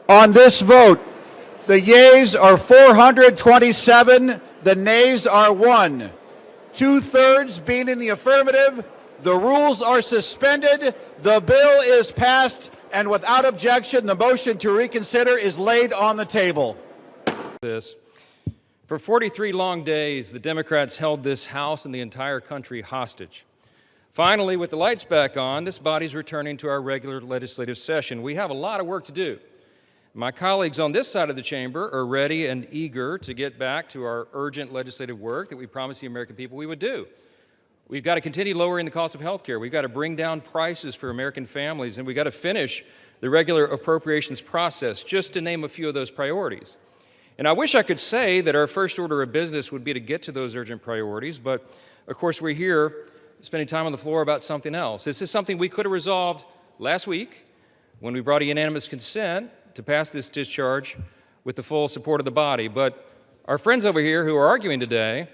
On this vote, the yeas are 427, the nays are 1. 2/3 being in the affirmative, the rules are suspended, the bill is passed, and without objection, the motion to reconsider is laid on the table. For 43 long days, the Democrats held this House and the entire country hostage. Finally, with the lights back on, this body's returning to our regular legislative session. We have a lot of work to do. My colleagues on this side of the chamber are ready and eager to get back to our urgent legislative work that we promised the American people we would do. We've got to continue lowering the cost of health care. We've got to bring down prices for American families, and we've got to finish the regular appropriations process, just to name a few of those priorities. And I wish I could say that our first order of business would be to get to those urgent priorities, but of course we're here spending time on the floor about something else. This is something we could have resolved last week when we brought a unanimous consent to pass this discharge with the full support of the body. But our friends over here who are arguing today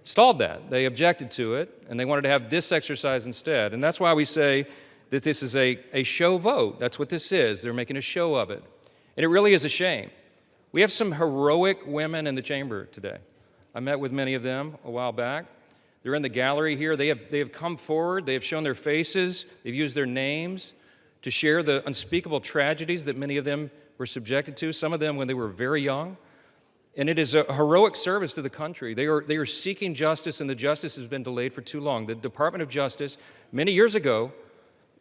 stalled that. They objected to it, and they wanted to have this exercise instead. And that's why we say that this is a show vote. That's what this is. They're making a show of it. And it really is a shame. We have some heroic women in the chamber today. I met with many of them a while back. They're in the gallery here. They have come forward. They have shown their faces. They've used their names to share the unspeakable tragedies that many of them were subjected to, some of them when they were very young. And it is a heroic service to the country. They are seeking justice, and the justice has been delayed for too long. The Department of Justice, many years ago,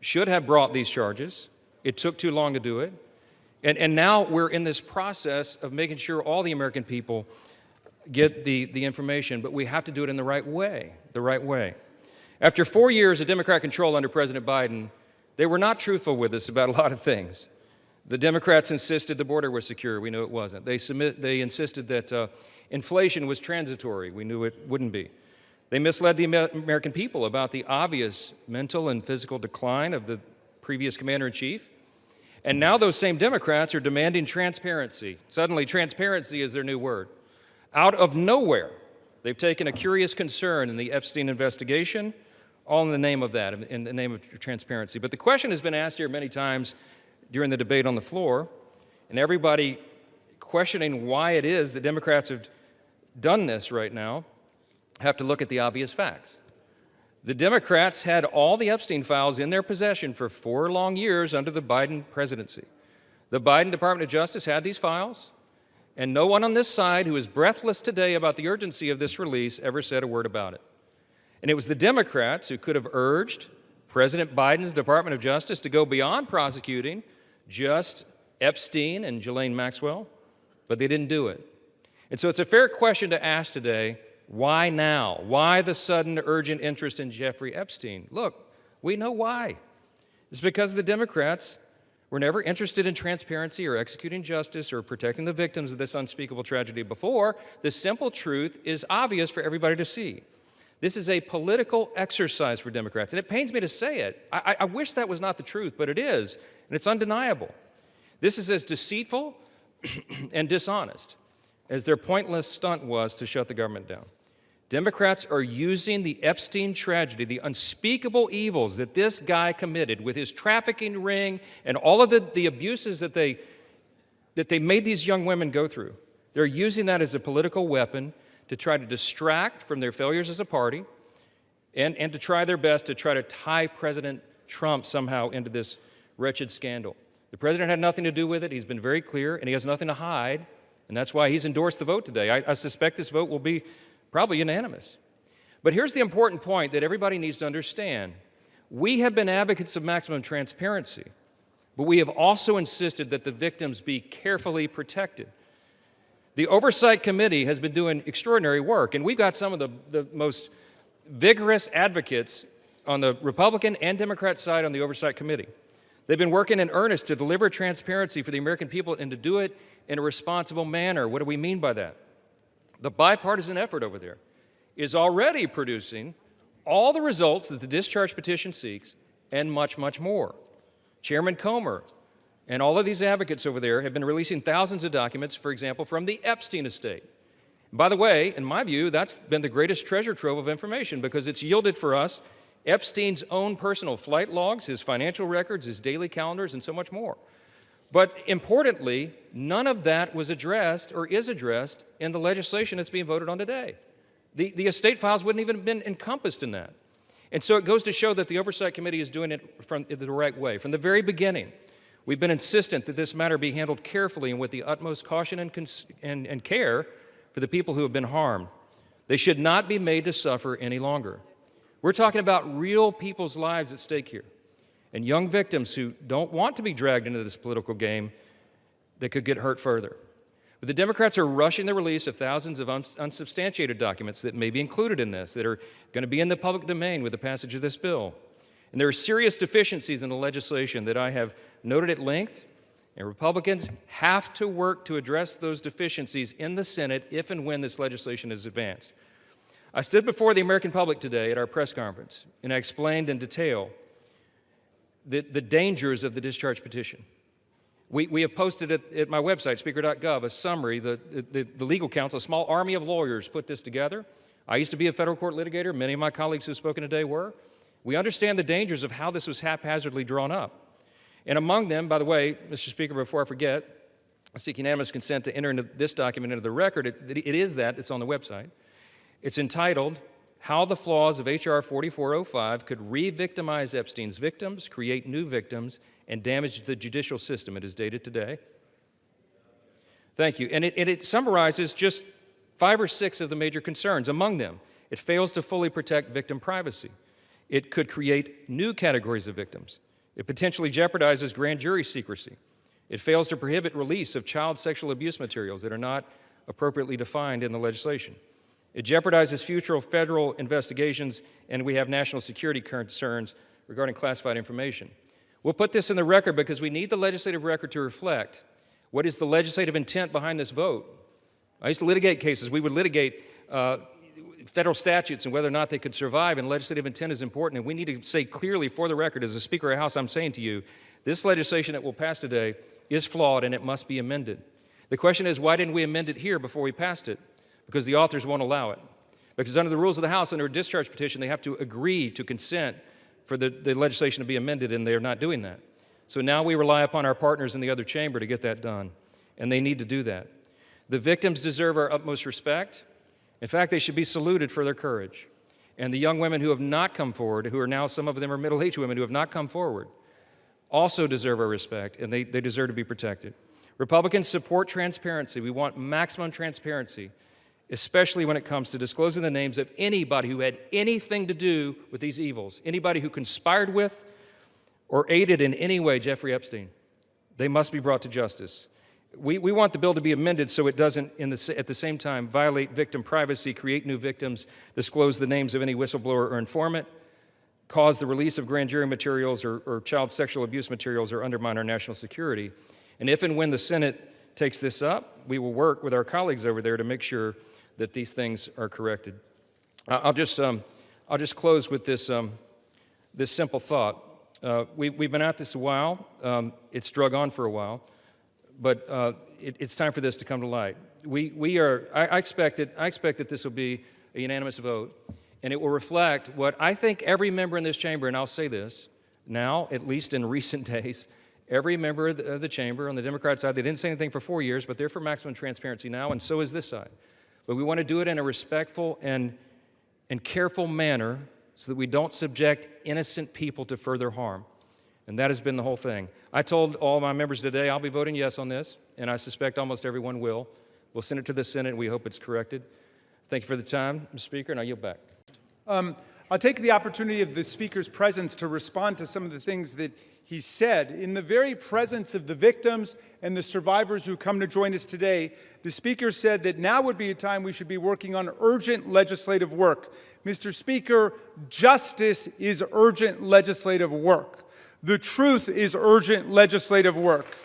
should have brought these charges. It took too long to do it. And now we're in this process of making sure all the American people get the information, but we have to do it in the right way, After 4 years of Democrat control under President Biden, they were not truthful with us about a lot of things. The Democrats insisted the border was secure. We knew it wasn't. They insisted that inflation was transitory. We knew it wouldn't be. They misled the American people about the obvious mental and physical decline of the previous commander-in-chief. And now those same Democrats are demanding transparency. Suddenly, transparency is their new word. Out of nowhere, they've taken a curious concern in the Epstein investigation, all in the name of that, in the name of transparency. But the question has been asked here many times during the debate on the floor, and everybody questioning why it is that Democrats have done this right now have to look at the obvious facts. The Democrats had all the Epstein files in their possession for 4 long years under the Biden presidency. The Biden Department of Justice had these files, and no one on this side who is breathless today about the urgency of this release ever said a word about it. And it was the Democrats who could have urged President Biden's Department of Justice to go beyond prosecuting just Epstein and Ghislaine Maxwell, but they didn't do it. And so it's a fair question to ask today, why now? Why the sudden urgent interest in Jeffrey Epstein? Look, we know why. It's because the Democrats were never interested in transparency or executing justice or protecting the victims of this unspeakable tragedy before. The simple truth is obvious for everybody to see. This is a political exercise for Democrats, and it pains me to say it. I wish that was not the truth, but it is, and it's undeniable. This is as deceitful and dishonest as their pointless stunt was to shut the government down. Democrats are using the Epstein tragedy, the unspeakable evils that this guy committed with his trafficking ring and all of the abuses that they made these young women go through. They're using that as a political weapon to try to distract from their failures as a party and to try their best to try to tie President Trump somehow into this wretched scandal. The president had nothing to do with it. He's been very clear, and he has nothing to hide, and that's why he's endorsed the vote today. I suspect this vote will be probably unanimous. But here's the important point that everybody needs to understand. We have been advocates of maximum transparency, but we have also insisted that the victims be carefully protected. The Oversight Committee has been doing extraordinary work, and we've got some of the most vigorous advocates on the Republican and Democrat side on the Oversight Committee. They've been working in earnest to deliver transparency for the American people and to do it in a responsible manner. What do we mean by that? The bipartisan effort over there is already producing all the results that the discharge petition seeks and much, much more. Chairman Comer and all of these advocates over there have been releasing thousands of documents, for example, from the Epstein estate. By the way, in my view, that's been the greatest treasure trove of information because it's yielded for us Epstein's own personal flight logs, his financial records, his daily calendars, and so much more. But importantly, none of that was addressed or is addressed in the legislation that's being voted on today. The estate files wouldn't even have been encompassed in that. And so it goes to show that the Oversight Committee is doing it from the right way. From the very beginning, we've been insistent that this matter be handled carefully and with the utmost caution and care for the people who have been harmed. They should not be made to suffer any longer. We're talking about real people's lives at stake here, and young victims who don't want to be dragged into this political game that could get hurt further. But the Democrats are rushing the release of thousands of unsubstantiated documents that may be included in this, that are going to be in the public domain with the passage of this bill. And there are serious deficiencies in the legislation that I have noted at length, and Republicans have to work to address those deficiencies in the Senate if and when this legislation is advanced. I stood before the American public today at our press conference, and I explained in detail the dangers of the discharge petition. We have posted at my website, speaker.gov, a summary. The legal counsel, a small army of lawyers, put this together. I used to be a federal court litigator. Many of my colleagues who have spoken today were. We understand the dangers of how this was haphazardly drawn up. And among them, by the way, Mr. Speaker, before I forget, I seek unanimous consent to enter into this document into the record. It's on the website. It's entitled, How the Flaws of H.R. 4405 Could Re-Victimize Epstein's Victims, Create New Victims, and Damage the Judicial System. It is dated today. Thank you. And it summarizes just 5 or 6 of the major concerns. Among them, it fails to fully protect victim privacy. It could create new categories of victims. It potentially jeopardizes grand jury secrecy. It fails to prohibit release of child sexual abuse materials that are not appropriately defined in the legislation. It jeopardizes future federal investigations, and we have national security concerns regarding classified information. We'll put this in the record because we need the legislative record to reflect what is the legislative intent behind this vote. I used to litigate cases. We would litigate federal statutes and whether or not they could survive, and legislative intent is important. And we need to say clearly for the record, as a Speaker of the House, I'm saying to you, this legislation that will pass today is flawed and it must be amended. The question is, why didn't we amend it here before we passed it? Because the authors won't allow it. Because under the rules of the House, under a discharge petition, they have to agree to consent for the legislation to be amended, and they're not doing that. So now we rely upon our partners in the other chamber to get that done, and they need to do that. The victims deserve our utmost respect. In fact, they should be saluted for their courage. And the young women who have not come forward, who are now, some of them are middle-aged women who have not come forward, also deserve our respect, and they deserve to be protected. Republicans support transparency. We want maximum transparency, especially when it comes to disclosing the names of anybody who had anything to do with these evils, anybody who conspired with or aided in any way Jeffrey Epstein. They must be brought to justice. We want the bill to be amended so it doesn't, at the same time, violate victim privacy, create new victims, disclose the names of any whistleblower or informant, cause the release of grand jury materials or child sexual abuse materials, or undermine our national security. And if and when the Senate takes this up, we will work with our colleagues over there to make sure that these things are corrected. I'll just close with this simple thought. We've been at this a while. It's drug on for a while, but it's time for this to come to light. I expect that this will be a unanimous vote, and it will reflect what I think every member in this chamber, and I'll say this now, at least in recent days, every member of the chamber on the Democrat side, they didn't say anything for 4 years, but they're for maximum transparency now, and so is this side. But we want to do it in a respectful and careful manner so that we don't subject innocent people to further harm. And that has been the whole thing. I told all my members today I'll be voting yes on this, and I suspect almost everyone will. We'll send it to the Senate, and we hope it's corrected. Thank you for the time, Mr. Speaker, and I yield back. I'll take the opportunity of the Speaker's presence to respond to some of the things that he said. In the very presence of the victims and the survivors who come to join us today, the Speaker said that now would be a time we should be working on urgent legislative work. Mr. Speaker, justice is urgent legislative work. The truth is urgent legislative work.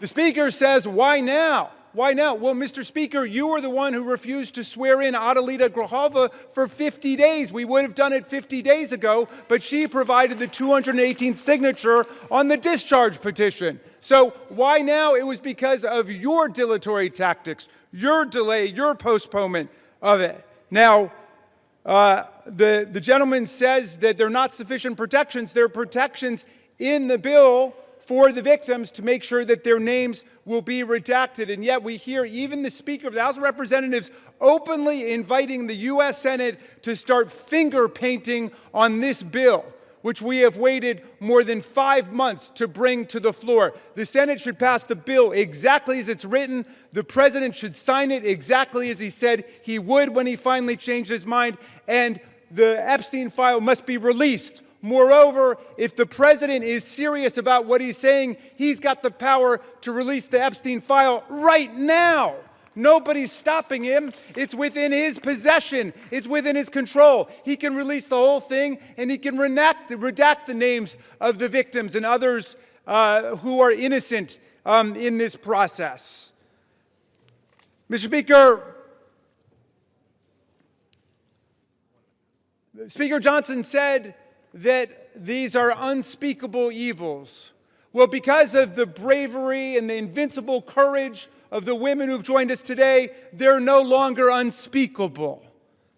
The Speaker says, why now? Why now? Well, Mr. Speaker, you were the one who refused to swear in Adelita Grijalva for 50 days. We would have done it 50 days ago, but she provided the 218th signature on the discharge petition. So why now? It was because of your dilatory tactics, your delay, your postponement of it. Now, the gentleman says that there are not sufficient protections. There are protections in the bill for the victims to make sure that their names will be redacted. And yet we hear even the Speaker of the House of Representatives openly inviting the U.S. Senate to start finger painting on this bill, which we have waited more than 5 months to bring to the floor. The Senate should pass the bill exactly as it's written. The President should sign it exactly as he said he would when he finally changed his mind. And the Epstein file must be released. Moreover, if the President is serious about what he's saying, he's got the power to release the Epstein file right now. Nobody's stopping him. It's within his possession. It's within his control. He can release the whole thing, and he can redact the names of the victims and others who are innocent in this process. Mr. Speaker, Speaker Johnson said that these are unspeakable evils. Well, because of the bravery and the invincible courage of the women who've joined us today, they're no longer unspeakable.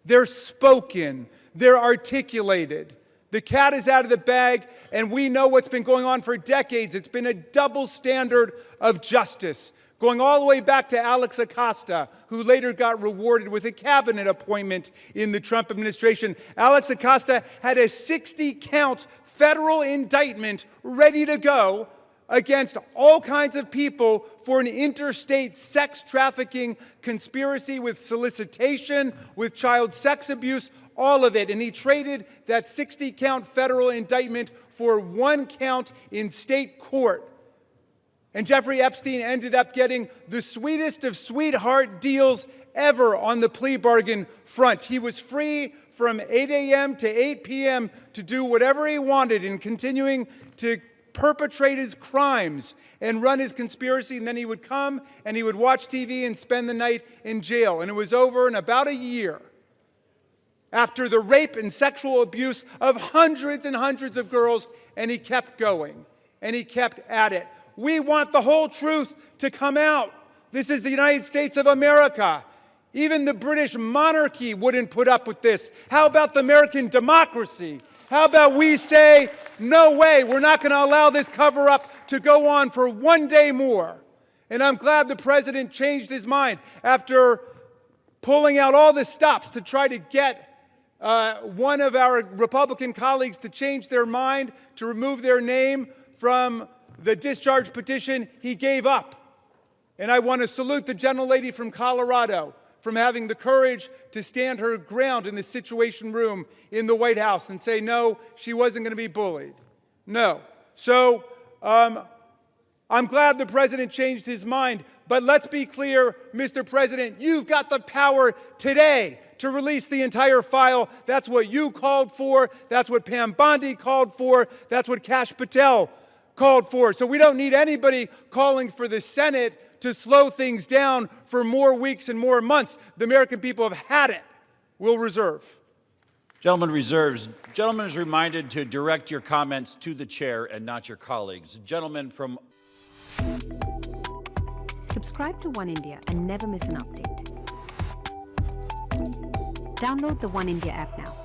They're spoken. They're articulated. The cat is out of the bag, and we know what's been going on for decades. It's been a double standard of justice, going all the way back to Alex Acosta, who later got rewarded with a cabinet appointment in the Trump administration. Alex Acosta had a 60-count federal indictment ready to go against all kinds of people for an interstate sex trafficking conspiracy with solicitation, with child sex abuse, all of it. And he traded that 60-count federal indictment for 1 count in state court. And Jeffrey Epstein ended up getting the sweetest of sweetheart deals ever on the plea bargain front. He was free from 8 a.m. to 8 p.m. to do whatever he wanted and continuing to perpetrate his crimes and run his conspiracy. And then he would come and he would watch TV and spend the night in jail. And it was over in about a year after the rape and sexual abuse of hundreds and hundreds of girls. And he kept going and he kept at it. We want the whole truth to come out. This is the United States of America. Even the British monarchy wouldn't put up with this. How about the American democracy? How about we say, no way, we're not going to allow this cover-up to go on for 1 day more. And I'm glad the President changed his mind after pulling out all the stops to try to get one of our Republican colleagues to change their mind, to remove their name from the discharge petition. He gave up. And I want to salute the gentlelady from Colorado from having the courage to stand her ground in the Situation Room in the White House and say, no, she wasn't going to be bullied. No. So I'm glad the President changed his mind. But let's be clear, Mr. President, you've got the power today to release the entire file. That's what you called for. That's what Pam Bondi called for. That's what Kash Patel called for. So we don't need anybody calling for the Senate to slow things down for more weeks and more months. The American people have had it. We'll reserve. Gentleman reserves. Gentleman is reminded to direct your comments to the chair and not your colleagues. Gentleman from... Subscribe to One India and never miss an update. Download the One India app now.